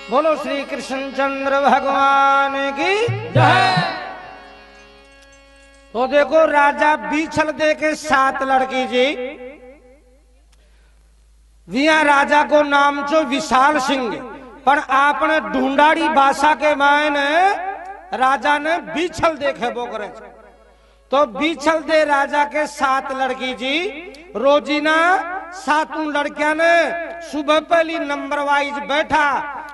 बोलो श्री कृष्णचंद्र भगवान की जय। तो देखो राजा बीछल दे के 7 लड़की जी विया राजा को नाम छो विशाल सिंह, पर आपने ढूंढाड़ी भाषा के मायने राजा ने बीछल देखे वो करे। तो बीछल दे राजा के 7 लड़की जी रोजीना 7 लड़कियां ने सुबह पहली नंबर वाइज बैठा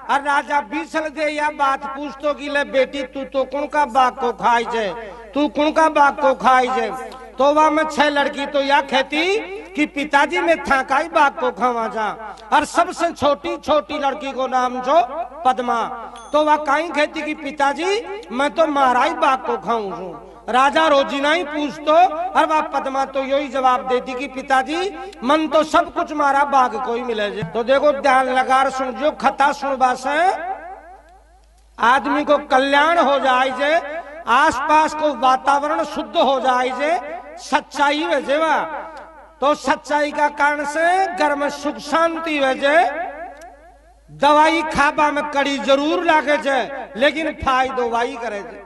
और राजा बीछल दे या बात पूछतो कि ले बेटी तू तो कौन का बाग को खाई जे, तू कौन का बाग को खाई जे। तो वह में 6 लड़की तो या कहती कि पिताजी में था काई बाग को खावा जा, और सबसे छोटी छोटी लड़की को नाम जो पद्मा, तो वह काई कहती कि पिताजी मैं तो मारा ही बाग को खाऊं छू। राजा रोजीना ही पूछतो और वह पद्मा तो यही जवाब देती कि पिताजी मन तो सब कुछ मारा बाग को ही मिले जे। तो देखो ध्यान लगा सुन जो कथा सुनबा से आदमी को कल्याण हो जाए जे, आसपास को वातावरण शुद्ध हो जाए जे, सच्चाई वजेवा। तो सच्चाई का कारण से घर में सुख शांति वजे। दवाई खाबा में कड़ी जरूर लागे जे, लेकिन फायदो वाई करे जे।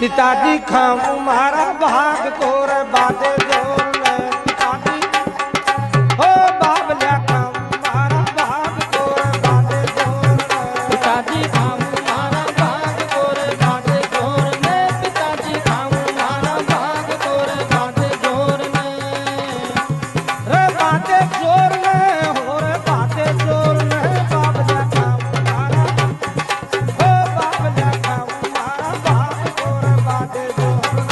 पिताजी खाऊं मारा भाग कोर बादे जोर में, पिताजी हो बाबल्या खाऊं मारा भाग कोर बादे जोर में, पिताजी खाऊं मारा भाग कोर बादे जोर में, पिताजी खाऊं मारा भाग कोर बादे जोर में। रे बादे जोर में हो रे बादे जोर में, बाबल्या खाऊं मारा हो बाबल्या खाऊं मारा भाग कोर बादे जोर में।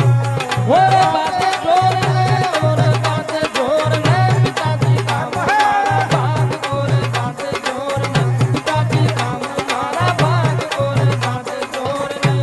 वो रे बादे जोर में, वो रे बादे जोर में, पिताजी खाऊं मारा भाग कोर बादे जोर में, पिताजी खाऊं मारा भाग कोर बादे जोर में।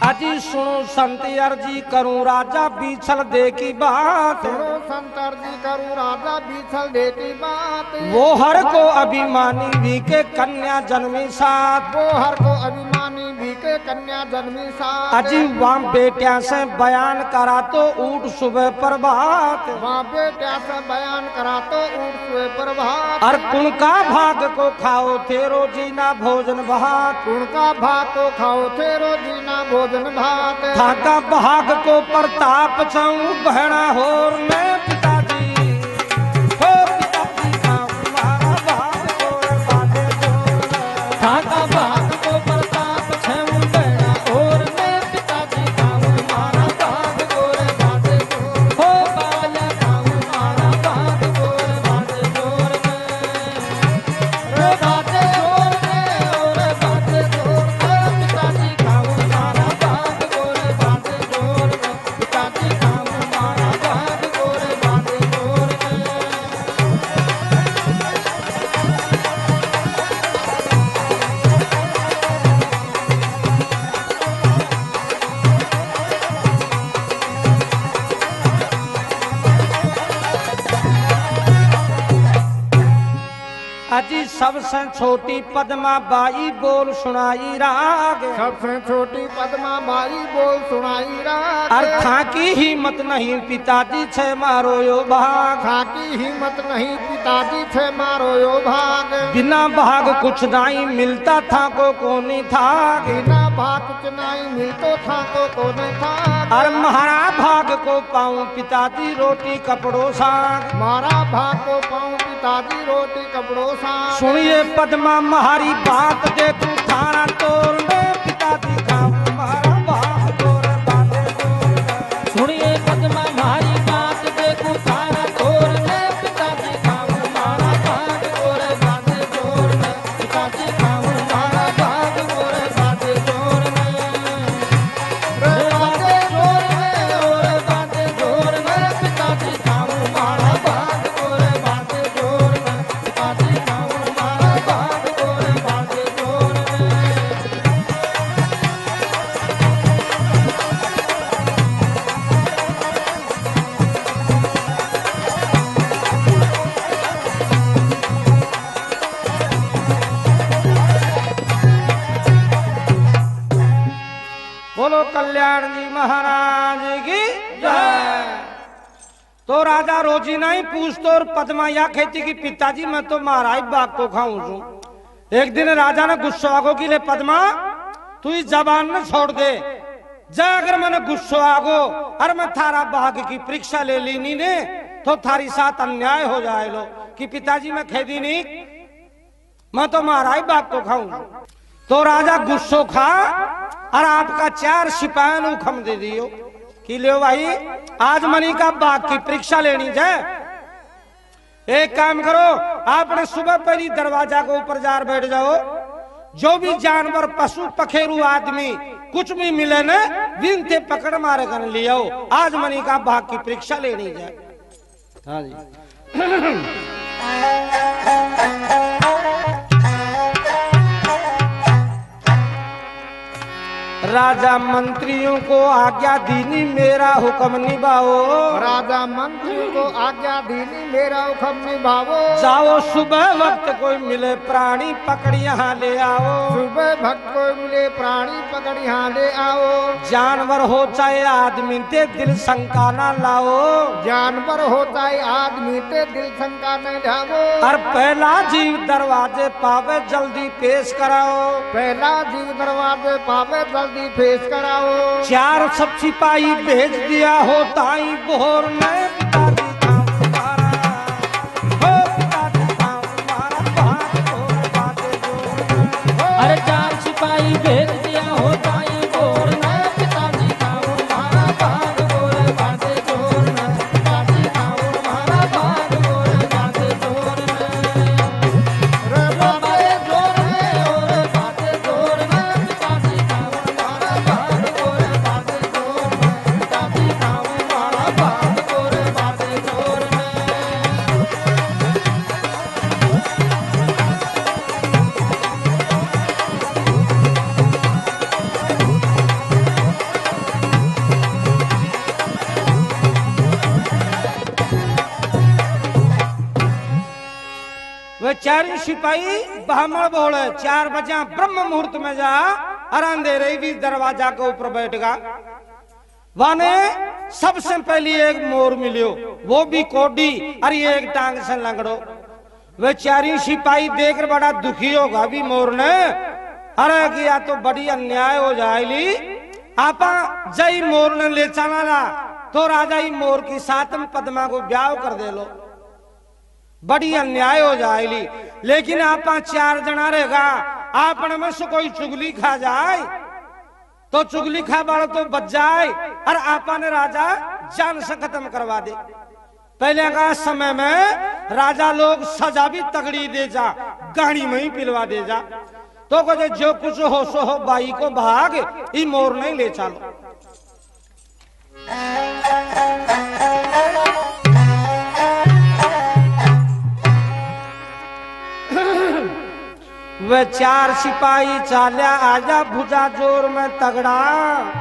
अजी सुनो संत अर्जी करूं राजा बीछल दे की बात, सुनो संतर जी करूं राजा बीछल दे की बात। वो हर को अभिमानी भी के कन्या जन्मी साथ। वो हर को अभिमानी भी के कन्या जन्मी साथ। अजी वहाँ बेटिया से बयान करा तो ऊट सुबह प्रभात, वहाँ बेटिया से बयान करा तो ऊट सुबह प्रभात। और कुणका भाग को खाओ थे रोजीना भोजन भात, उनका भात को खाओ थे रोजीना भोजन भात। थाका भाग को प्रताप छऊ बहना होर में, पिताजी हो पिताजी खाऊं मारा भाग कोर बादे जोर में। थाका भाग को प्रताप छऊ बहना और में, पिताजी खाऊं मारा भाग कोर बादे जोर हो बाल्या खाऊं मारा भाग कोर बादे जोर में। रे बादे जोर में और बादे जोर में, पिताजी खाऊं मारा भाग कोर बादे जोर में, पिताजी खाऊं मारा भाग कोर बादे जोर में। अजी सबसे छोटी पद्मा बाई बोल सुनाई राग, सबसे छोटी पद्मा बाई बोल सुनाई रात। अर्था की हिम्मत नहीं पिताजी छे मारो यो भाग, था की हिम्मत नहीं पिताजी थे मारो यो भाग। बिना भाग कुछ नहीं मिलता था को कोनी था, बिना भाग कुछ नहीं मिलतो था को नहीं था। और महारा भाग को पाऊं पिताजी रोटी कपड़ों साग। मारा भाग को पाऊं पिताजी रोटी कपड़ों सा। सुनिए पद्मा महारी बात दे तू थाना तोड़ में, पिताजी खाऊं मारा भाग तोड़ बादे जोर में। सुनिए पद्मा मारी बात देखो थारा तोर में, पिताजी खाऊं मारा भाग कोर बादे जोर में, पिताजी खाऊं मारा भाग कोर बादे जोर में। रे बादे जोर में और बादे जोर में, पिताजी खाऊं मारा भाग कोर बादे जोर में, पिताजी खाऊं मारा भाग कोर बादे जोर में। महाराज की जय। तो राजा रोजी नहीं पूछतो और पद्मा या कहती कि पिताजी मैं तो महाराज बाग को खाऊं छू। एक दिन राजा ने गुस्सा आगो कि ले पद्मा तू इस जबान न छोड़ दे जा, अगर मैंने गुस्सा आगो और मैं थारा बाग की परीक्षा ले ली नी ने तो थारी साथ अन्याय हो जाए लो कि पिताजी मैं खेदी नहीं, मैं तो महाराज बाग को खाऊं। तो राजा गुस्सो खा और आपका 4 सिपाही ने हुक्म दे दियो कि ले भाई आज मनी का बाग की परीक्षा लेनी जाए। एक काम करो आपने सुबह पहली दरवाजा के ऊपर जार बैठ जाओ, जो भी जानवर पशु पखेरु आदमी कुछ भी मिले न विनते पकड़ मारे कर लियो, आज मनी का बाग की परीक्षा लेनी जाए। हाँ जी राजा मंत्रियों को आज्ञा दीनी मेरा हुक्म निभाओ, राजा मंत्री को आज्ञा दीनी मेरा हुक्म निभाओ। जाओ सुबह वक्त कोई मिले प्राणी पकड़ यहाँ ले आओ, सुबह भक्त को मिले प्राणी पकड़ यहाँ ले आओ। जानवर हो चाहे आदमी ते दिल शंका ना लाओ, जानवर होता है आदमी ते दिल शंका न लाओ। और पहला जीव दरवाजे पावे जल्दी पेश कराओ, पहला जीव दरवाजे पावे जल्दी पेश कराओ। 4 सब सिपाही भेज दिया हो ताई बोर में पिताजी गाँव मारा, हो पिताजी गाँव मारा, भाग बोर बाजे जोर। अरे 4 सिपाही भेज दिया होता ये गोर न पिताजी गाँव मारा भाग गोर बाजे जोर न पिताजी गाँव मारा भाग गोर बाजे जोर न बाजे जोर न और बाजे जोर न पिताजी गाँव मारा भाग गोर बाजे जोर न पिताजी गाँव मारा भाग गोर बाजे जोर न। वे 4 सिपाही ब्राह्मण बोले 4 बजे ब्रह्म मुहूर्त में जा और अंधेरे भी दरवाजा के ऊपर बैठगा। वाने सबसे पहले एक मोर मिलियो, वो भी कोडी और ये एक टांग से लंगड़ो। वे 4 सिपाही देखकर बड़ा दुखी होगा भी मोर ने, अरे किया तो बड़ी अन्याय हो जाएगी। आपा जय मोर ने ले चला ला तो राजा ही मोर की साथ में पद्मा को ब्याह कर दे लो, बड़ी अन्याय हो जाएगी। लेकिन आपा 4 जना रहेगा, आपने में से कोई चुगली खा जाए तो चुगली खा बाड़ो तो बच जाए और आपा ने राजा जान से खत्म करवा दे। पहले का समय में राजा लोग सजा भी तगड़ी दे जा, गाड़ी में ही पिलवा दे जा। तो कहे जो कुछ हो सो हो बाई को भाग, ई मोर नहीं ले चलो। वे 4 सिपाही चाल्या आजा भुजा जोर में तगड़ा,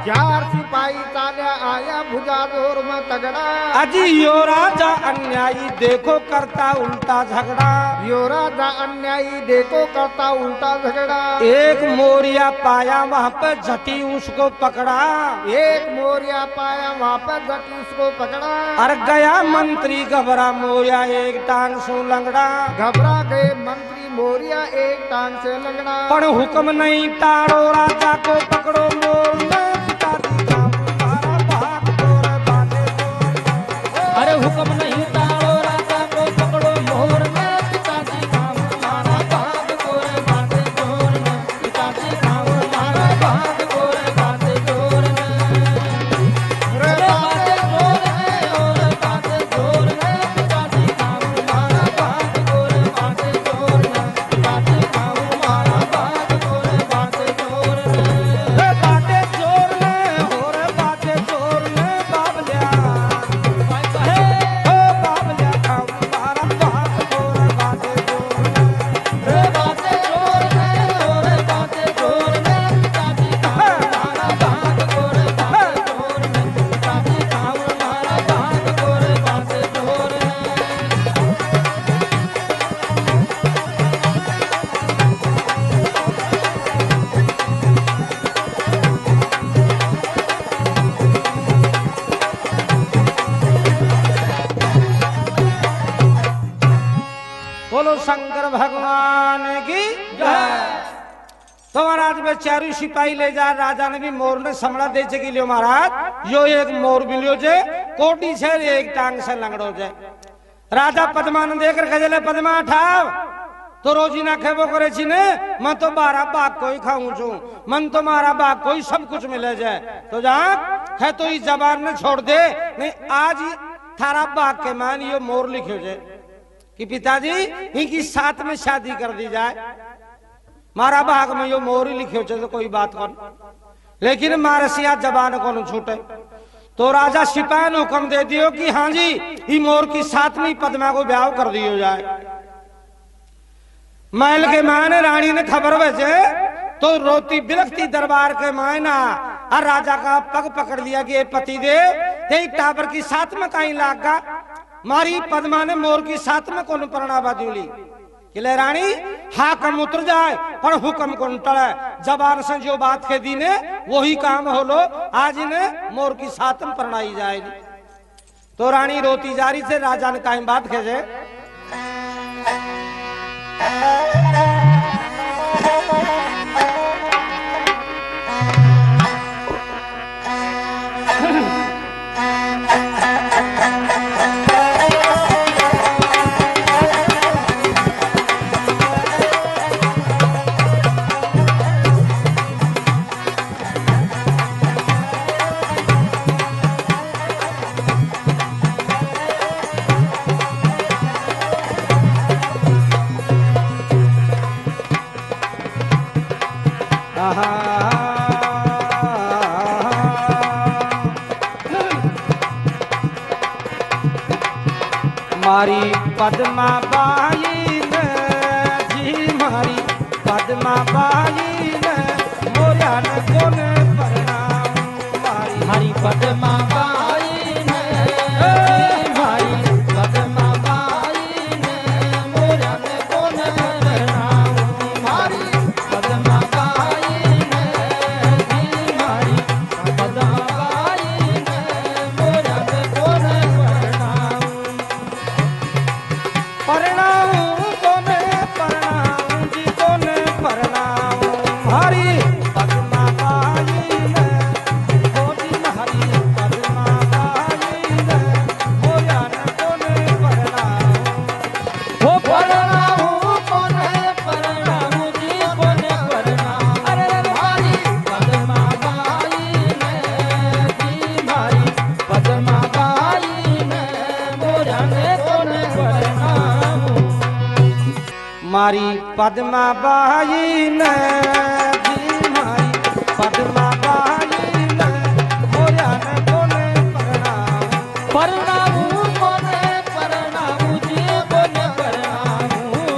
4 सिपाही चाल्या आया भुजा जोर में तगड़ा। अजी यो राजा अन्यायी देखो करता उल्टा झगड़ा, यो राजा अन्यायी देखो करता उल्टा झगड़ा। एक मोरिया पाया वहाँ पे झटी उसको पकड़ा, एक मोरिया पाया वहाँ पर झटी उसको पकड़ा। और गया मंत्री घबरा मोरिया एक टांग सो लंगड़ा। घबरा गए मंत्री मोरिया एक टांग से लंगड़ा। पर हुक्म नहीं टाड़ो राजा को पकड़ो मोर में पिताजी गाँव मारा भाग गोर बाजे जोर। अरे हुक्म नहीं टालो राजा को पकड़ो मोर में पिताजी गाँव मारा भाग गोर बाजे जोर न पिताजी गाँव मारा भाग गोर बाजे जोर न। रे बाजे जोर है और बाजे जोर है पिताजी गाँव मारा भाग गोर बाजे जोर न पिताजी गाँव मारा भाग गोर बाजे जोर न। रे बाजे जोर बोलो शंकर भगवान की जय। तो महाराज वे चारू सिपाही ले जा, राजा ने भी मोर ने समड़ा दे के लियो महाराज, यो एक मोर मिलियो जे कोटी से एक टांग से लंगड़ो जे। राजा पद्मान देकर खजले पद्मा ठाव तो रोजी ना खेबो करे छी ने, मैं तो 12 बाग कोई खाऊं छू, मन तो मारा बाग कोई सब कुछ मिले जाए, तो जा है तो इस जबान ने छोड़ दे, नहीं आज थारा बाग के मान यो मोर लिखो जे कि पिताजी इनकी साथ में शादी कर दी जाए, मारा बाग में यो मोर ही लिखो जे तो कोई बात कौन, लेकिन मारे सिया जबान कौन छूटे। तो राजा सिपाही ने हुक्म दे दियो कि हाँ जी ये मोर की साथ में पद्मा को ब्याह कर दियो जाए। महल के मायने रानी ने खबर भेजे तो रोती बिलखती दरबार के मायना और राजा का पग पकड़ लिया कि पति देव ते टाबर की साथ में कहीं लागा, मारी पद्मा ने मोर की साथ में कौन प्रणा बाजूली किले रानी हाकम उतर जाए पर हुक्म कौन टले, जबान से जो बात के दी ने वही काम हो लो, आज इन्हें मोर की साथ में प्रणाई जाएगी। तो रानी रोती जा रही थे, राजा ने कहीं बात खेजे मारी पद्मा बाई ने जी, मारी पद्मा बाई ने मोरा न कोन प्रणाम, मारी पद्मा बाई ने जी, मारी पद्मा बाई ने मोरा ने कोन प्रणाम, मारी पद्मा बाई ने जी, मारी पद्मा बाई ने मोरा ने कोन प्रणाम, कोने प्रणाम जी कोने प्रणाम, हरी पद्मा बाई ने होती हरी पद्मा बाई ने मोया न कोने प्रणाम, हो प्रणाम कोने प्रणाम जी कोने प्रणाम, अरे हरी पद्मा बाई ने जी, मारी पद्मा बाई ने मोया ने कोने प्रणाम, मारी पद्मा बाई ने जी, मारी पद्मा बाई ने मोया न कोने प्रणाम, प्रणाम कोने प्रणाम जी कोने प्रणाम,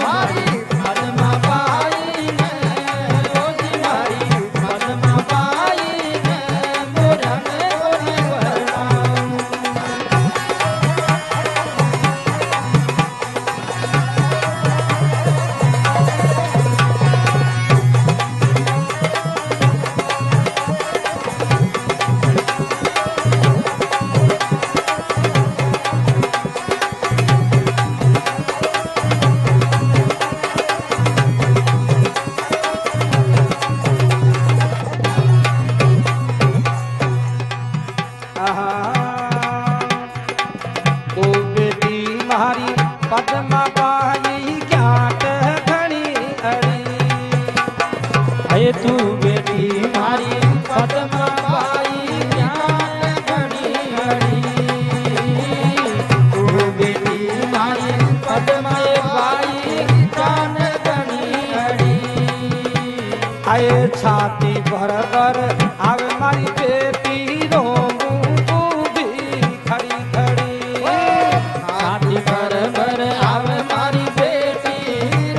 मारी पद्मा बाई ने ओ जी, मारी पद्मा बाई ने मोरा ने कोने प्रणाम, तो बेटी मारी पद्मा बाई ज्ञात घनी अड़ी, हे तू बेटी मारी पद्मा बाई ज्ञान घड़ी घड़ी, तू बेटी मारी पद्मा बाई ज्ञान घड़ी घड़ी, आए छाती भर कर आवे मारी बेटी रोमू भी खड़ी खड़ी, छाती भर भर आवे मारी बेटी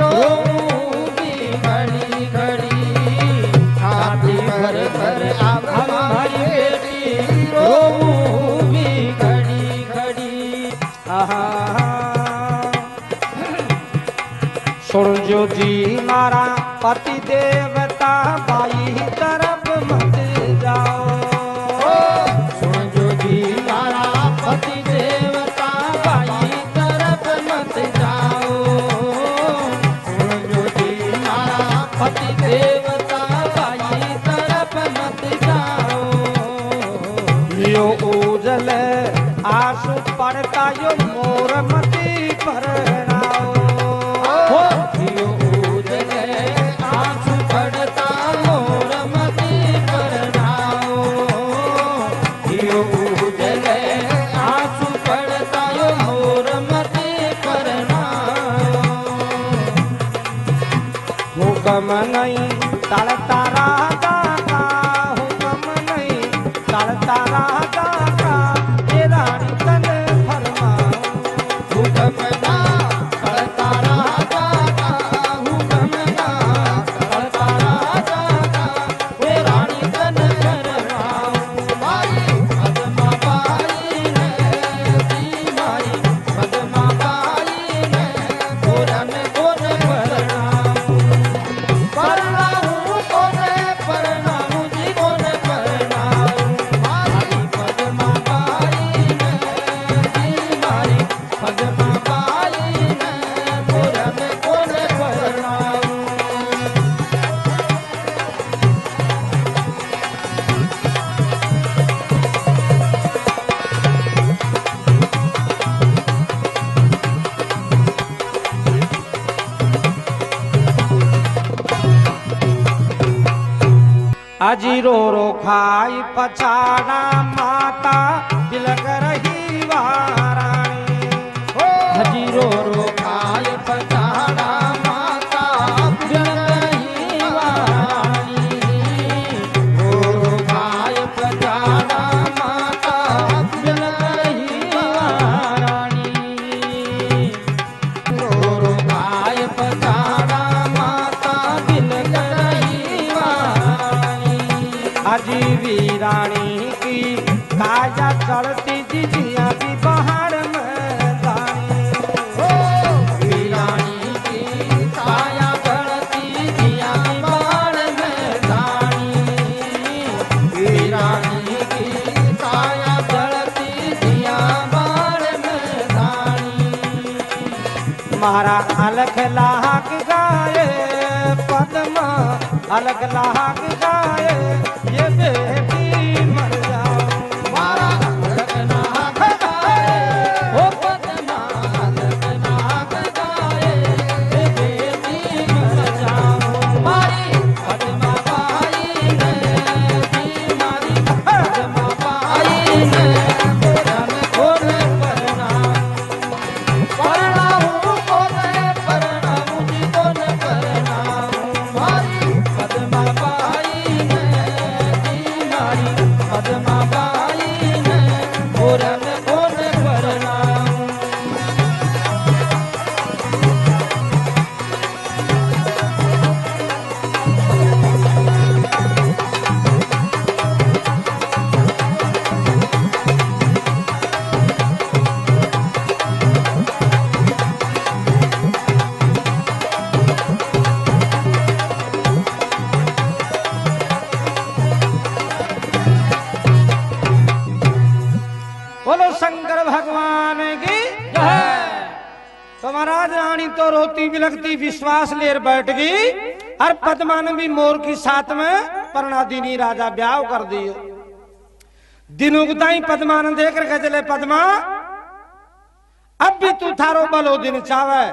रोऊंगी घड़ी घड़ी, छाती भर भर आवे मारी बेटी रोऊंगी घड़ी घड़ी, सुन जो जी मारा पति देवता बाई तरफ मत जाओ, सुन जो जी मारा पति देवता बाई तरफ मत जाओ, आंसू पड़ता यो मोर मती परनाओ हो थियो उजले आंसू पड़ता मोर मती परनाओ थियो उजले आंसू पड़ता यो मोर मती परनाओ हुक्म नहीं टलता राजा का हुक्म नहीं टलता राजा का ये रानी तन फरमाओ हुक्म ना करता राजा का हुक्म ना करता राजा का वे रानी तन फरमाओ माई पद्मा बाई ने दी माई पद्मा बाई ने कोरन कोन परनाऊ परनाऊ जी कोन परनाऊ माई पद्मा बाई ने दी माई पद्मा बाई ने कोरन कोन परनाऊ अजी रो रो खाई पछाड़ा माता बिलक रही वारानी हजीरो रो खाय पछाड़ा माता बिलकही वारानी रो खाय पछाड़ा माता बिलकही वारानी रो खाय पछाड़ा माता बिलकही वारानी अजी वीरानी की काया चढ़ती जिजिया की बाहर में दानी वीरानी की काया गढ़ती जिया बाण में दानी वीरानी की काया गढ़ती जिया बाण में दानी मारा अलख लाहक गाए पद्मा अलख लाहक गाए ये बेटी मर जाओ मारा लगना गाए हो पद्मा लगना गाए हे बेटी मर जाओ मारी पद्मा बाई ने दी मारी पद्मा बाई ने कोरन कोन परनाऊ परनाऊ जी कोन परनाऊ मारी पद्मा बाई ने दी मारी पद्मा बाई ने कोरन कोन परनाऊ बोलो शंकर भगवान की जय। तो महाराज रानी तो रोती बिलखती विश्वास लेर बैठ गई और पद्मा ने भी मोर की साथ में परणादिनी राजा ब्याह कर दियो। दिन उगताई पद्मा ने देख कर चले पद्मा अब भी तू थारो बलो दिन चावे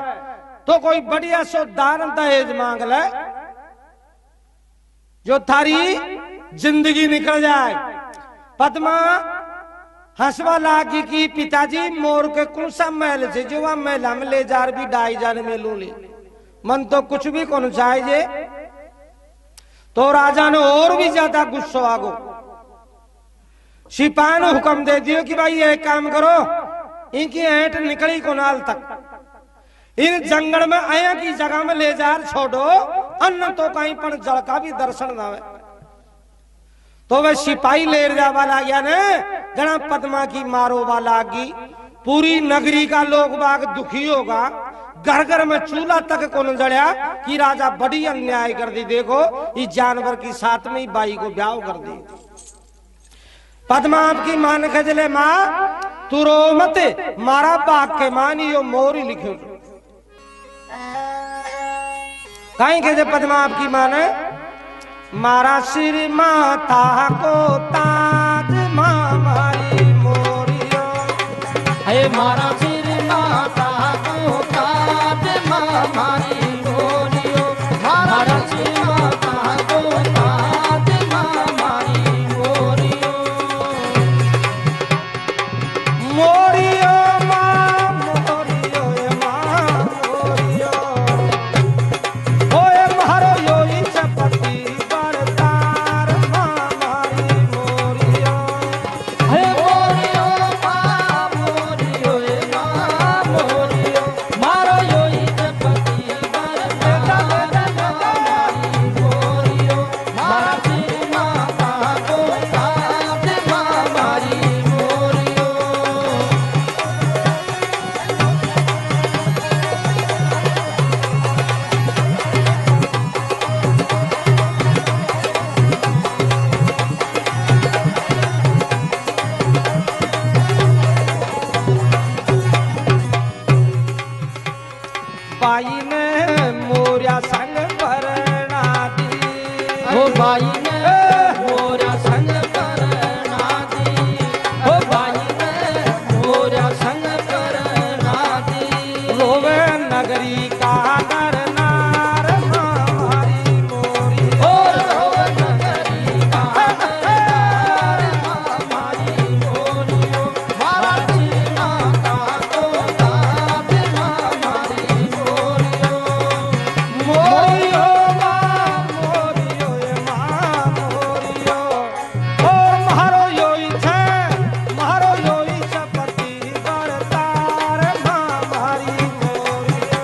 तो कोई बढ़िया सो दान दहेज मांग ले जो थारी जिंदगी निकल जाए। पद्मा हंसवा लागी की पिताजी मोर के कौन सा महल से जो वहां महल हम ले जार भी डाई जाने में लूली मन तो कुछ भी कौन चाहिए। तो राजा ने और भी ज्यादा गुस्सा आगो सिपाही ने हुक्म दे दियो कि भाई एक काम करो इनकी ऐंठ निकली कोनाल तक इन जंगल में आया की जगह में ले जार छोड़ो अन्न तो कहीं पर जल का भी दर्शन ना हो। तो वह सिपाही ले जावा गया ने जना पद्मा की मारो वाला की पूरी नगरी का लोग बाग दुखी होगा। घर घर में चूल्हा तक कौन जड़िया कि राजा बड़ी अन्याय कर दी। देखो इस जानवर की साथ में ही बाई को ब्याह कर दी। पद्मा आपकी मां ने खजले मां तू रो मत मारा बाग के मानी यो मोरी लिखे कहीं के पद्मा आपकी मां ने मारा सिर माथा को ताज मारी मोरियो હે મારા શિર માતા કો કાદ મારી મોરીઓ મારા શિર માતા કો કાદ મારી મોરીઓ મોરિયો માં મોરિયો એ માં મોરિયો ઓય મારો યોઈ ચપટી બળતાર માં મારી મોરિયો હે મોરીઓ મોરીઓ એ મોરીઓ મારો યોઈ ચપટી બરતા મારી મોરીઓ મારા શિર માતા કો કાદ મારી મોરીઓ बाई ने मोरिया संग भरणा दी हो भाई ने मोरा संग करना दी हो भाई ने मोरा संग करना दी रोवे नगरी का नरनार मारी मोरी हो रोवन नगरी का नरनार मारी मोरियो मारा जी माता को दाद मारी मोरियो मोरियो मां मोरियो ए मां मोरियो ओ मारो योई छे मारो योई चपटी बरतार मां मारी मोरियो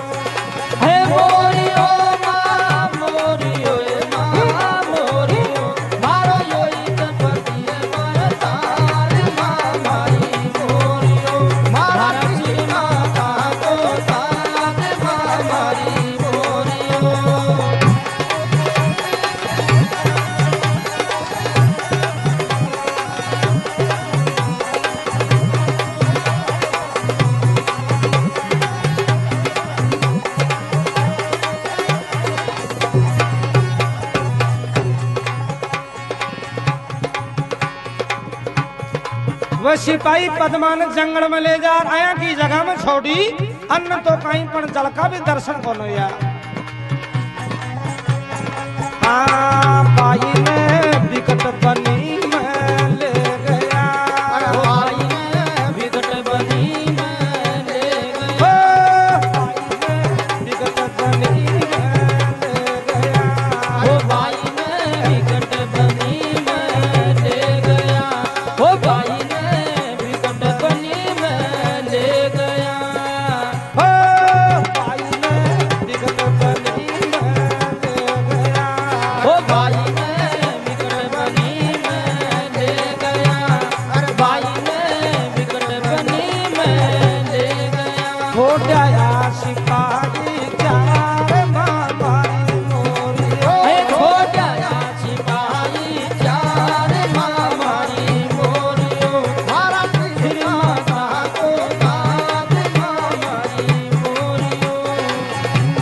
हे मोरियो मां मोरियो ए मां मोरियो मारो योई चपटी बरतार मां मारी मोरियो मारा जी माता को दाद मारी मोरियो वह सिपाही पद्मान जंगल में ले जा आया की जगह में छोड़ी अन्न तो कहीं पर जल का भी दर्शन को या बाई ने विकट बनी में ले गया भाई ने विकट बनी में ले ओ, गया बाई ने विकट बनी में ले गया हो भाई ने विकट बनी में ले गया हो भाई ने विकट बनी में ले गया ओ, बाई ने विकट बनी में ले गया हो भाई ने विकट बनी में ले गया भाई ने विकट बनी में ले गया हो गया सिपाही चार मारी मोरियो हे छोटा सिपाही चार मारी मोरियो मारा सिर माता को दाद मारी मोरियो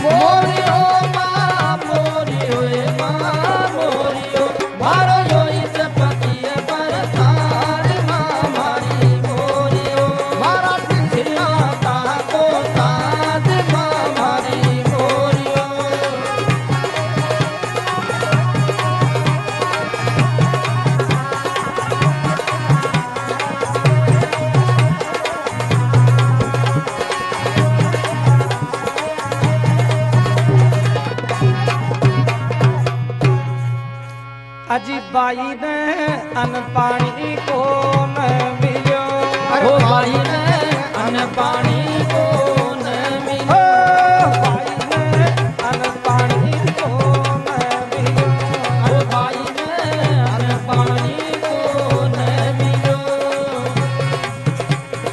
मोरियो मां मोरियो ए मां मोरियो मारो योई चपटी बरतार मारी मोरियो मारा सिर माता को दाद मारी मोरियो अजी बाई ने अन्न पानी को न मिलो हो भाई ने अन्न पानी को न ओ, मिलो बाई ने अन्न पानी को न मिलो हो भाई ने अन्न पानी को न मिलो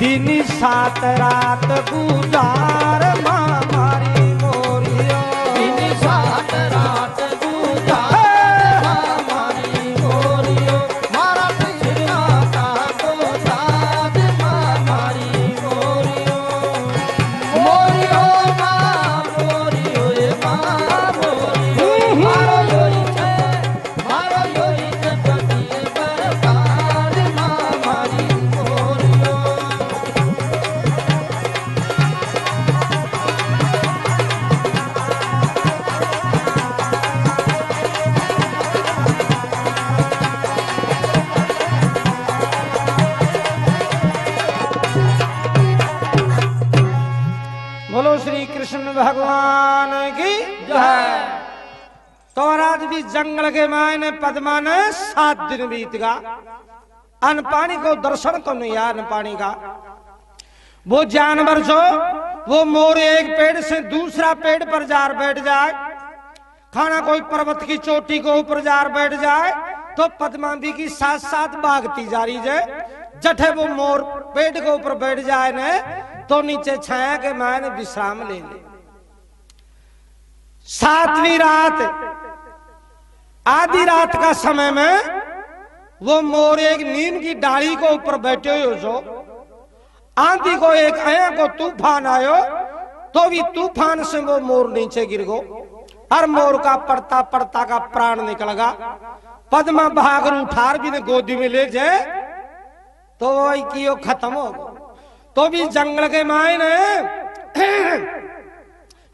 दिन सात रात गुजार मां मारी मोरियो दिन सात रात गुजार मारी मोरियो मारा सिर माता को दाद मारी मोरियो मोरियो मां मोरियो ए मां मोरियो मारो योई छे मारो योई चपटी बरतार मारी मोरियो कृष्ण भगवान की जय। तो महाराज भी जंगल के मायने पद्मा ने 7 दिन बीत गया, अन्न पानी को दर्शन तो नहीं यार, अन्न पानी का। वो जानवर जो वो मोर एक पेड़ से दूसरा पेड़ पर जार बैठ जाए, खाना कोई पर्वत की चोटी को ऊपर जार बैठ जाए, तो पद्मा भी की साथ साथ भागती जा रही है। जठे वो मोर पेड़ के ऊपर बैठ जाए ने तो नीचे छाया के मायने विश्राम ले ले। 7वीं रात आधी रात का समय में वो मोर एक नीम की डाली को ऊपर बैठे हुए जो आंधी को एक आया को तूफान आयो, तो भी तूफान से वो मोर नीचे गिर गो और मोर का पड़ता पड़ता का प्राण निकल गया। पद्मा भागर उठार भी ने गोदी में ले जाए तो वही की खत्म हो गो। तो भी जंगल के मायने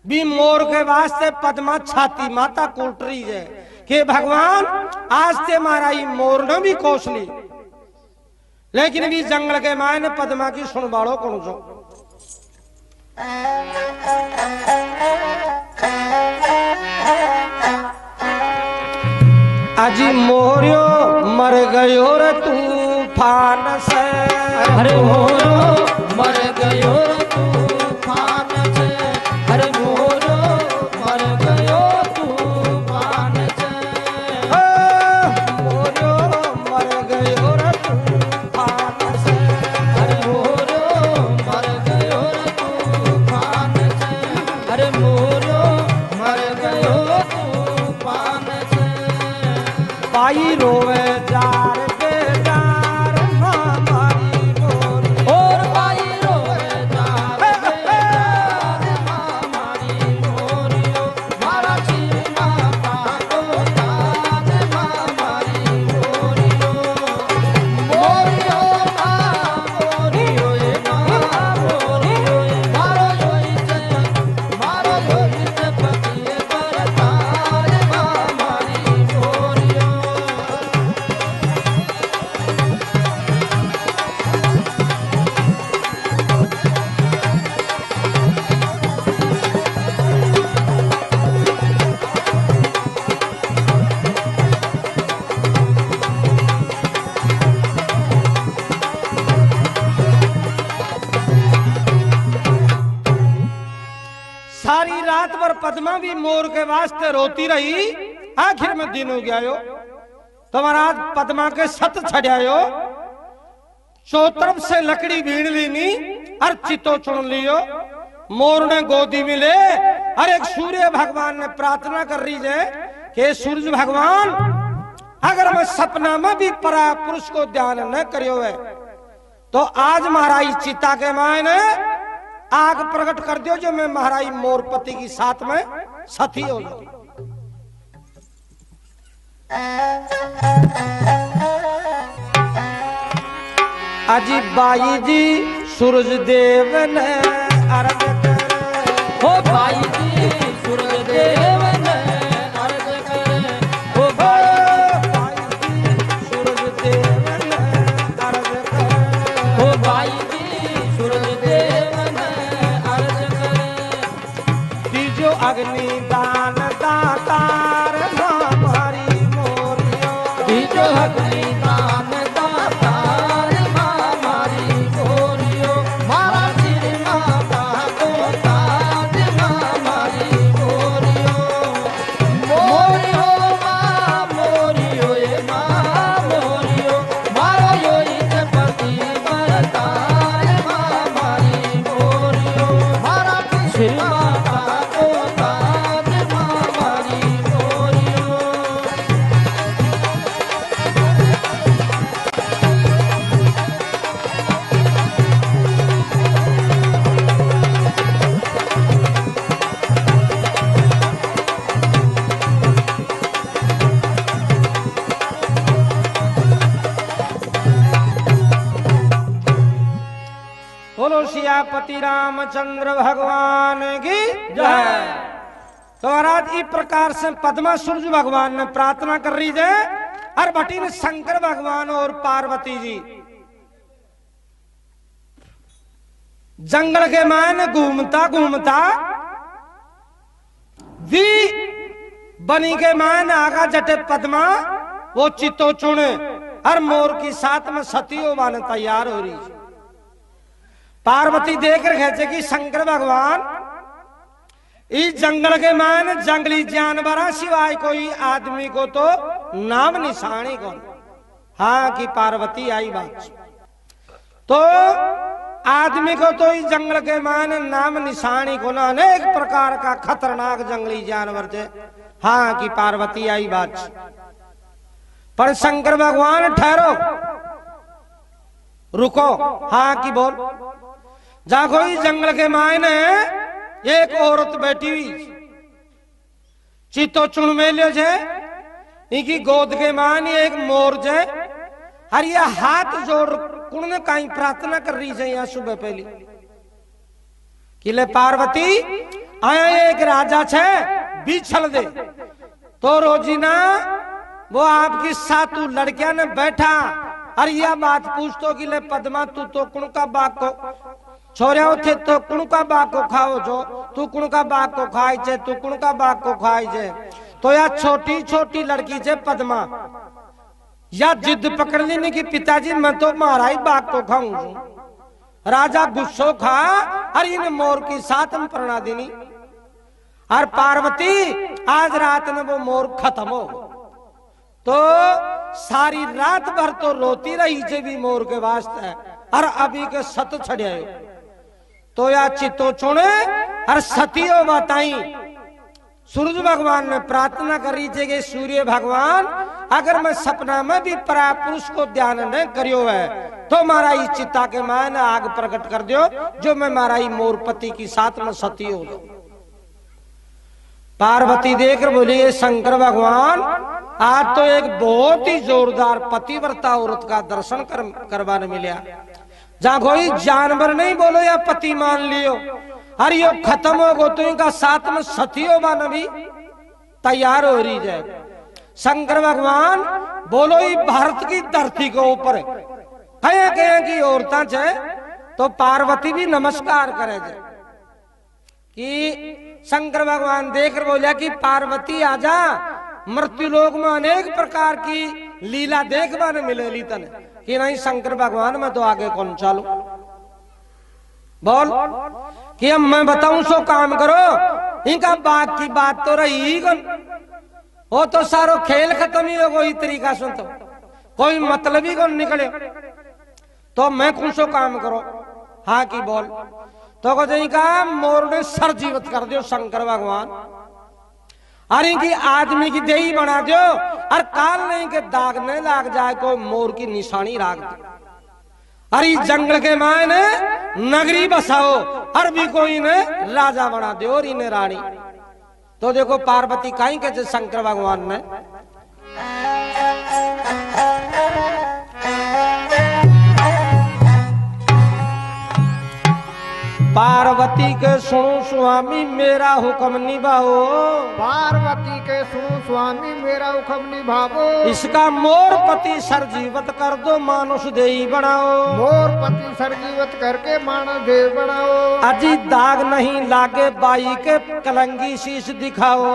भी मोर के वास्ते पद्मा छाती माता कूट रही है कि भगवान आज ते मारा ही मोर ने भी कोस ली, लेकिन भी जंगल के मायने पद्मा की सुन बाड़ो कौन सो। अजी मोरियो मर गयो रे तूफान से, अरे मोरो मर गयो तूफान से, अरे मोरो मर गयो तूफान से, मोरियो मर गयो रे तूफान से, अरे मोरो मर गयो तूफान से, अरे मोरो मर गयो तूफान से। पाई रोवे जार बेजार हमारी मोरी, और भाई रोए जार बेजार हमारी मोरियो, मारा चीमा पाको ताज हमारी मोरियो, मोरियो मोरियो ए मोरियो, मारो योई से पतिए पर ताज हमारी मोरियो। सारी रात भर पद्मा भी मोर के वास्ते रोती रही। आखिर में दिन हो गया यो, तो महाराज पद्मा के सत छड़ायो, चौतरफ से लकड़ी भीड़ लीनी और चितो चुन लियो। मोर ने गोदी में ले और एक सूर्य भगवान ने प्रार्थना कर रही है कि सूरज भगवान अगर मैं सपना में भी परा पुरुष को ध्यान न करियो है तो आज महाराज चिता के मायने आग प्रकट कर दियो जो मैं महाराज मोरपति की साथ में सती हो जाऊं। अजी बाई जी सूरज देव ने अर्घ करे, हो भाई जी सूरज देव ने अर्घ करे, हो भाई सूरज देव ने अर्घ करे, हो भाई जी सूरज देव ने अर्घ करे। तीजो अग्नि दान दातार हमारी मोरियो, तीजो अग्नि दान दातार हमारी मोरियो, मारा सिर माता को ताज हमारी मोरियो, मोरियो माँ मोरियो ए माँ मोरियो, मारो योई से पति बरतार हमारी मोरियो, मारा सिर माता को ताज हमारी मोरियो। बोलो सियापति रामचंद्र भगवान की जय। तो महाराज इस प्रकार से पद्मा सूरज भगवान ने प्रार्थना कर रही है और भटी ने शंकर भगवान और पार्वती जी जंगल के मायने घूमता घूमता वी बनी के मान आगा जटे पद्मा वो चितो चुने हर मोर की साथ में सतियो बन तैयार हो रही। पार्वती देख रहे थे कि शंकर भगवान इस जंगल के मान जंगली जानवर सिवाय कोई आदमी को तो नाम निशानी कौन। हाँ कि पार्वती आई बात तो आदमी को तो इस जंगल के मान नाम निशानी को ना अनेक प्रकार का खतरनाक जंगली जानवर थे। हाँ कि पार्वती आई बात पर शंकर भगवान ठहरो रुको। हाँ कि बोल जा कोई जंगल के मायने एक औरत बैठी हुई चितो चुन में लियो जे इनकी गोद के मान एक मोर जे और ये हाथ जोड़ कुण कहीं प्रार्थना कर रही है। यहाँ सुबह पहली किले पार्वती आया एक राजा छे बिछल दे तो रोजीना वो आपकी सातू लड़किया ने बैठा और यह बात पूछतो कि ले पद्मा तू तो कुण का बाग को छोरिया थे तो कुण का बाग को खाओ जो तू कुण का बाग को खाई जे तू कुण का बाग को खाई जे तो या छोटी छोटी लड़की जे पद्मा या जिद पकड़ ली कि पिताजी मैं तो मारा ही बाग को खाऊं। राजा गुस्सो खा और इन मोर की साथ में प्रणा देनी और पार्वती आज रात में वो मोर खत्म हो तो सारी रात भर तो रोती रही जे भी मोर के वास्ते और अभी के सत छड़े तो या चितो चुने और सतियो बताई। सूरज भगवान ने प्रार्थना करी जे कि सूर्य भगवान अगर मैं सपना में भी परा पुरुष को ध्यान न करियो है तो मारा ही चिता के मान आग प्रकट कर दियो जो मैं मारा ही मोरपति की साथ में सती हो दो। पार्वती देखकर बोली ये शंकर भगवान आज तो एक बहुत ही जोरदार पतिव्रता औरत का दर्शन करवाने मिला। जहां कोई जानवर नहीं बोलो या पति मान लियो और यो खत्म हो गो तो इनका साथ में सतियो बन भी तैयार हो रही जाए। शंकर भगवान बोलो ही भारत की धरती के ऊपर कहे कहे की औरता है तो पार्वती भी नमस्कार करे जाए कि शंकर भगवान देखकर बोला कि पार्वती आजा मृत्यु लोक में अनेक प्रकार की लीला देखने में मिलेली तने कि नहीं शंकर भगवान में तो आगे कौन चालू बोल कि अब मैं बताऊं सो काम करो इनका बात की बात तो रही वो तो सारो खेल खत्म ही हो कोई तरीका सुन तो कोई मतलब ही कौन निकले तो मैं कौन सो काम करो। हाँ की बोल तो कहा मोर ने सर जीवित कर दियो शंकर भगवान और इनकी आदमी की देही बना दियो और काल नहीं के दाग नहीं लाग जाए कोई मोर की निशानी राख दो अरे जंगल के मायने नगरी बसाओ और भी कोई ने राजा बना दो और इन्हें रानी। तो देखो पार्वती कहीं के शंकर भगवान ने पार्वती के सुनो स्वामी मेरा हुक्म निभाओ पार्वती के सुनो स्वामी मेरा हुक्म निभाओ इसका मोरपति सरजीवत कर दो मानुष देही बनाओ मोरपति सरजीवत करके मानव देव बनाओ अजी दाग नहीं लागे बाई के कलंगी शीश दिखाओ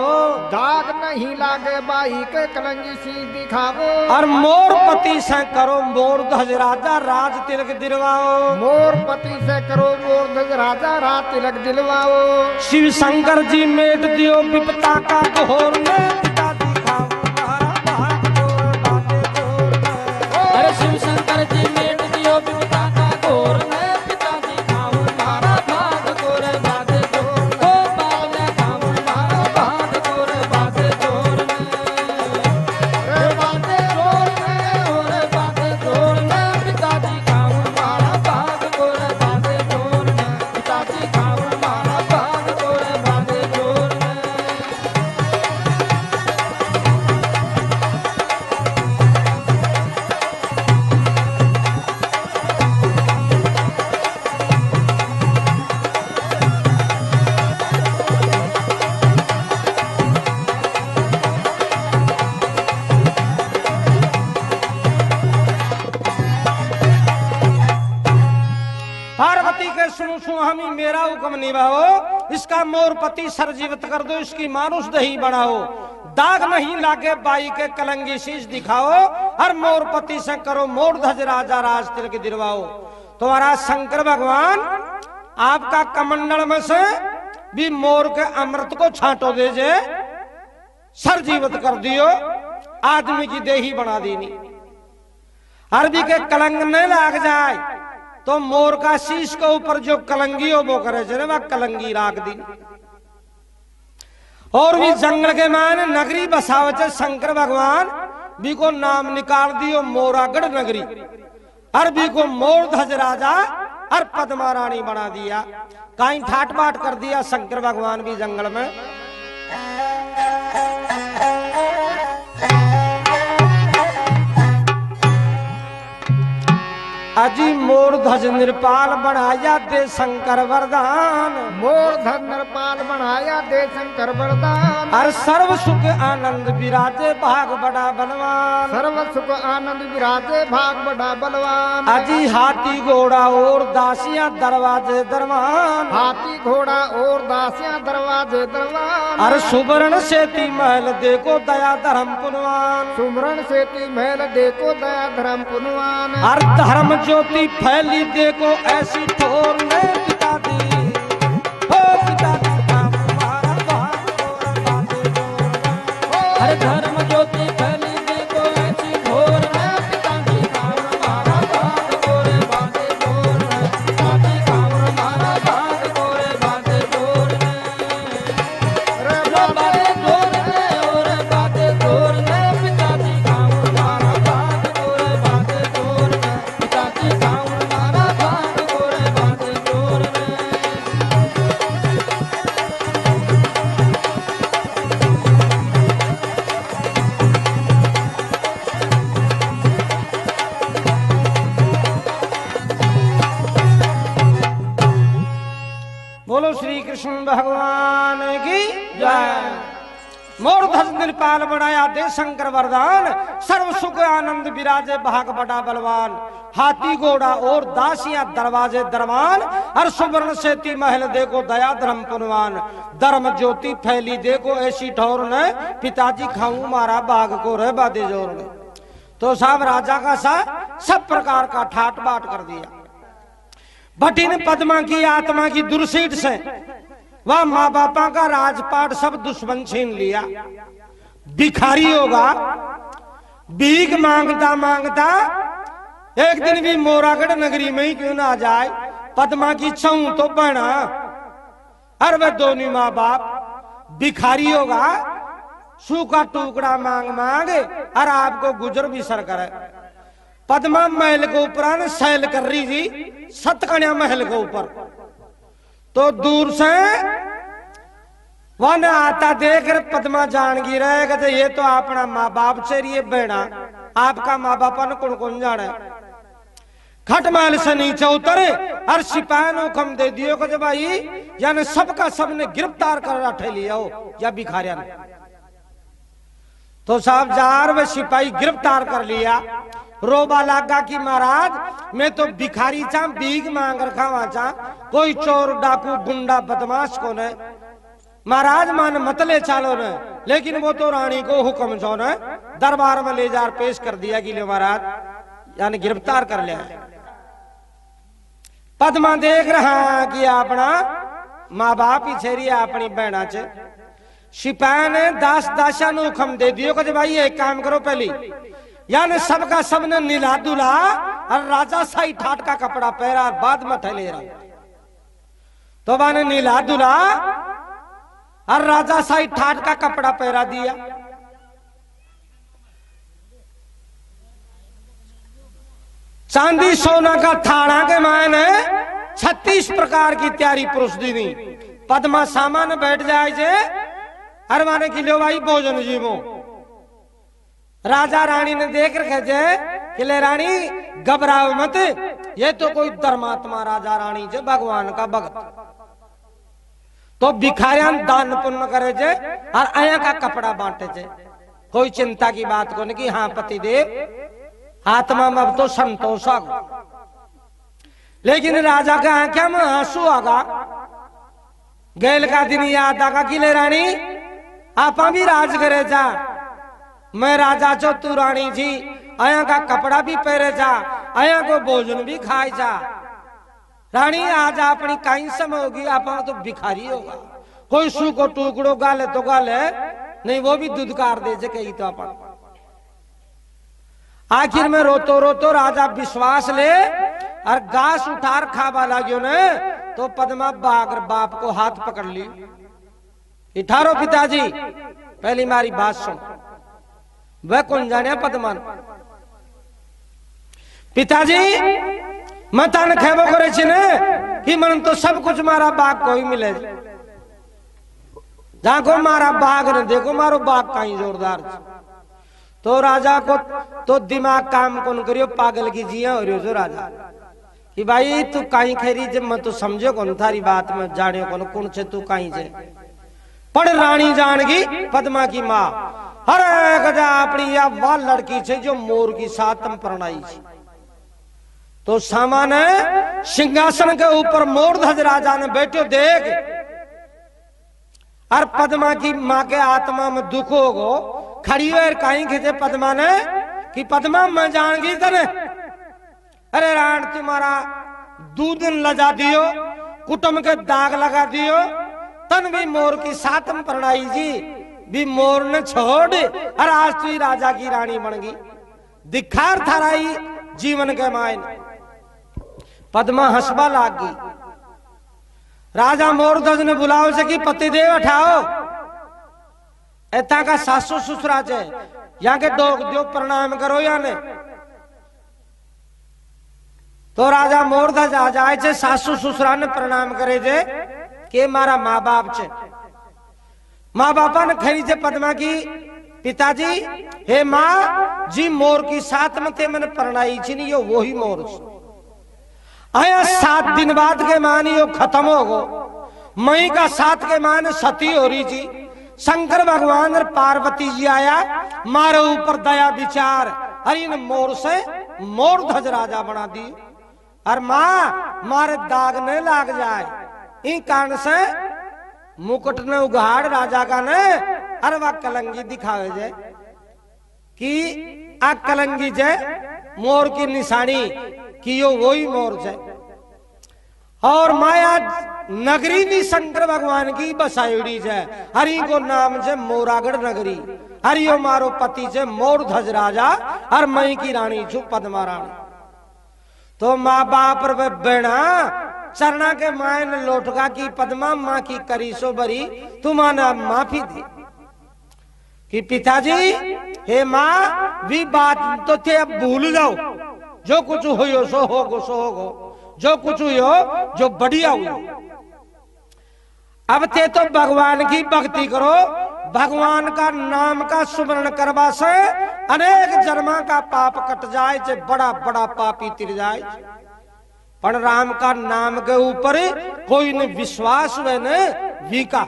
दाग नहीं लागे बाई के कलंगी शीश दिखाओ और मोरपति से करो मोर ध्वज राजा राज तिलक दिलवाओ मोरपति से करो मोर ध्वज राजा राज तिलक दिलवाओ शिव शंकर जी मेट दियो विपता का घोर में अरे शिव शंकर जी मेट दियो विपता का घोर में पिताजी खाऊं मारा भाग गोर बादे जोर हो बावले खाऊं मारा भाग गोर बादे जोर रे बादे जोर में पिताजी खाऊं मारा भाग गोर बादे जोर पिताजी खाऊं मारा भाग गोर बादे जोर क्यों सु हमी मेरा हुक्म निभाओ, इसका मोर पति सर जीवित कर दो, इसकी मानुष दही बनाओ, दाग नहीं लागे बाई के कलंगी शीश दिखाओ, और मोर पति से करो मोर ध्वज राजा राज तिलक दिलवाओ। तुम्हारा शंकर भगवान आपका कमंडल में से भी मोर के अमृत को छांटो दीजिए, सर जीवित कर दियो, आदमी की देही बना दीनी। अरबी के कलंग न लाग जाए तो मोर का शीश के ऊपर जो कलंगी हो वो करे जे वह कलंगी राख दी। और भी जंगल के मान नगरी बसावे शंकर भगवान भी को नाम निकाल दियो मोरागढ़ नगरी, अरबी को मोर ध्वज राजा और पद्मा रानी बना दिया। कहीं ठाट बाट कर दिया शंकर भगवान भी जंगल में। अजी मोर ध्वज निरपाल बनाया दे शंकर वरदान, मोर ध्वज निरपाल बनाया दे शंकर वरदान। हर सर्व सुख आनंद विराजे भाग बड़ा बलवान, सर्व सुख आनंद विराजे भाग बड़ा बलवान। अजी हाथी घोड़ा और दासियां दरवाजे दरवान, हाथी घोड़ा और दासियां दरवाजे दरवान। हर सुवर्ण सेती महल देखो दया धर्म पुनवान, सुमरण सेती महल देखो दया धर्म पुनवान। हर धर्म ज्योति फैली देखो ऐसी ठोर ने पिता दी, हो पिता दी काम हमारा भाग गोरा बाते गोरा। हर धर्म ज्योति फैली देखो ऐसी घोर है, पिता की काम हमारा भाग गोरे बाते गोर है, पिता की काम हमारा भाग गोरे बाते गोर है। रे बाते गोर है और बाते गोर है, पिता की काम हमारा भाग गोरे बाते गोर है, पिता की काम हमारा भाग गोरे बाते गोर है। बोलो श्री कृष्ण भगवान की जय। मोर ध्वज निरपाल बनाया दे शंकर वरदान, सर्व सुख आनंद विराजे भाग बड़ा बलवान। हाथी घोड़ा और दासियां दरवाजे दरवान, हर सुवर्ण सेती महल देखो दया धर्म पुनवान। धर्म ज्योति फैली देखो ऐसी ठौर ने, पिताजी खाऊं मारा बाग को रह बादे जोर ने। तो साहब राजा का सा सब प्रकार का ठाट बाट कर दिया। भटिन पद्मा की आत्मा की दुर्सीट से वह माँ बापा का राजपाट सब दुश्मन छीन लिया। भिखारी होगा, भीख मांगता मांगता एक दिन भी मोरागढ़ नगरी में ही क्यों ना जाए, पद्मा की छऊ तो बना। अरे वह दोनों माँ बाप भिखारी होगा, सूखा टुकड़ा मांग मांग और आपको गुजर भी सर करे। पद्मा महल के ऊपर सैल कर रही थी, सतकन्या महल के ऊपर, तो दूर से वन आता देख कर पद्मा जान गी रहेगा तो ये तो अपना माँ बाप से ये बेड़ा, आपका माँ बाप ने कौन कौन जाने। खट महल से नीचे उतरे और सिपाही ने हुक्म दे दियो कि भाई यानी सबका सबने गिरफ्तार कर रखे लिया हो या भिखारिया ने। तो साहब जार वे सिपाही गिरफ्तार कर लिया। रोबा लागा कि महाराज मैं तो भिखारी चा भीख मांग रखा वहां चा, कोई चोर डाकू गुंडा बदमाश को ने महाराज मान मत ले चालो ने। लेकिन वो तो रानी को हुक्म छो ने दरबार में ले जा पेश कर दिया कि ले महाराज यानी गिरफ्तार कर लिया। पद्मा देख रहा कि अपना माँ बाप ही छेरी अपनी बहना चे। सिपाही ने दास दासा ने हुक्म दे दियो कि भाई एक काम करो, पहली यानी सबका सबने नीला दूल्हा और राजा साई ठाट का कपड़ा पहरा बाद में ठहले रहा। तो मैंने नीला दूल्हा और राजा साई ठाट का कपड़ा पहरा दिया। चांदी सोना का थाना के मायने 36 प्रकार की तैयारी पुरुष दी दी। पद्मा सामान बैठ जाए जे अरे माने कि लो भाई भोजन जीवो। राजा रानी ने देख रखे जे कि ले रानी घबराओ मत, ये तो कोई धर्मात्मा राजा रानी जे भगवान का भगत। तो भिखारियां दान पुण्य करे जे और आया का कपड़ा बांटे जे, कोई चिंता की बात को नहीं कि हाँ पति देव आत्मा में अब तो संतोष आ। लेकिन राजा के आंखें में आंसू आगा। गैल का दिन याद आगा कि ले रानी आपा भी राज करे जा, मैं राजा चो तू रानी जी, आया का कपड़ा भी पहरे जा, आया को भोजन भी खाए जा। रानी आज अपनी कहीं समय होगी, आपा तो भिखारी होगा, कोई सू को टुकड़ो गाले तो गाले नहीं, वो भी दुदकार दे जे कही तो अपन। आखिर में रोतो रोतो राजा विश्वास ले और घास उठार खावा लाग्यो ने, तो पद्मा बागर बाप को हाथ पकड़ ली। इठारो पिताजी, पहली मारी बात सुन। वह कौन जाने पद्मा? पिताजी मैं तन खेबो करे छी ने कि मन तो सब कुछ मारा बाग को ही मिले, जाको मारा बाग ने देखो मारो बाग कहीं जोरदार। तो राजा को तो दिमाग काम कौन करियो, पागल की जिया हो रही हो राजा कि भाई तू कहीं खेरी जब मैं तो समझो कौन थारी बात में जाने कौन से तू कहीं से पढ़। रानी जानगी पद्मा की माँ हर गजा अपनी या वाह लड़की से जो मोर की सातम परणाई थी। तो सामान्य सिंहासन के ऊपर मोर ध्वज राजा ने बैठो देख, और पद्मा की माँ के आत्मा में दुख होगो, खड़ी हुए कहीं खींचे पद्मा ने कि पद्मा मैं जानगी तने, अरे राण तुम्हारा दूध लजा दियो, कुटुंब के दाग लगा दियो, तन भी मोर की सातम परणाई जी भी मोर ने छोड़, और आज तू राजा की रानी बन गई, दिखार थाराई जीवन के मायने। पद्मा हंसबा लाग गई। राजा मोरध्वज ने बुलाओ से कि पतिदेव उठाओ, एता का सासू ससुरा चे यहाँ के डोग दियो प्रणाम करो या ने। तो राजा मोरध्वज आ जाए छे, सासू ससुरा ने प्रणाम करे जे के मारा माँ बाप छे। माँ बापा ने खरी छे पद्मा की, पिताजी हे माँ जी मोर की साथ में थे मैंने परणाई छी नहीं, यो वही मोर आया 7 दिन बाद के मान यो खत्म हो गो, मई का 7 के मान सती हो रही जी। शंकर भगवान और पार्वती जी आया, मारे ऊपर दया विचार, अरे इन मोर से मोर ध्वज राजा बना दी, और माँ मारे दाग न लाग जाए, इन कारण से मुकुट ने उगाड़ राजा का ने, अरे वह कलंगी दिखावे जे कि आ कलंगी जे मोर की निशानी कि यो वही मोर है। और माया नगरी भी शंकर भगवान की बसाईड़ी है, हरि को नाम से मोरागढ़ नगरी, हरियो मारो पति से मोर ध्वज राजा, और मई की रानी छू पद्मा रानी। तो माँ बाप रे बेड़ा चरना के मायन लोटका की पद्मा माँ की करी सो बरी, तुम्हारा माफी दी कि पिताजी हे माँ भी बात तो थे अब भूल जाओ, जो कुछ हो सो होगो सो होगो, जो कुछ हो जो बढ़िया हुआ। अब थे तो भगवान की भक्ति करो, भगवान का नाम का सुमरण करवा से अनेक जन्मा का पाप कट जाए, जे बड़ा बड़ा पापी तिर जाए। पर राम का नाम के ऊपर कोई ने विश्वास हुए ने वीका।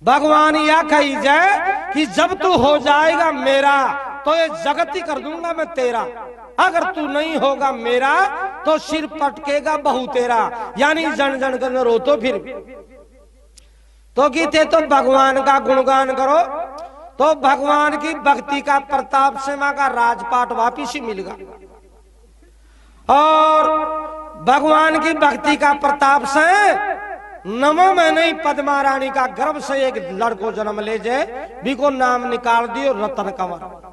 भगवान या कही जाए कि जब तू हो जाएगा मेरा तो ये जगत ही कर दूंगा मैं तेरा, अगर तू नहीं होगा मेरा तो सिर पटकेगा बहु तेरा, यानी जन जन कर रो तो फिर तो गीते तो भगवान का गुणगान करो, तो भगवान की भक्ति का प्रताप से मां का राजपाट वापिस ही मिलेगा। और भगवान की भक्ति का प्रताप से नमो में नहीं पद्मा रानी का गर्भ से एक लड़को जन्म ले जाए, भी को नाम निकाल दियो रतन कंवर।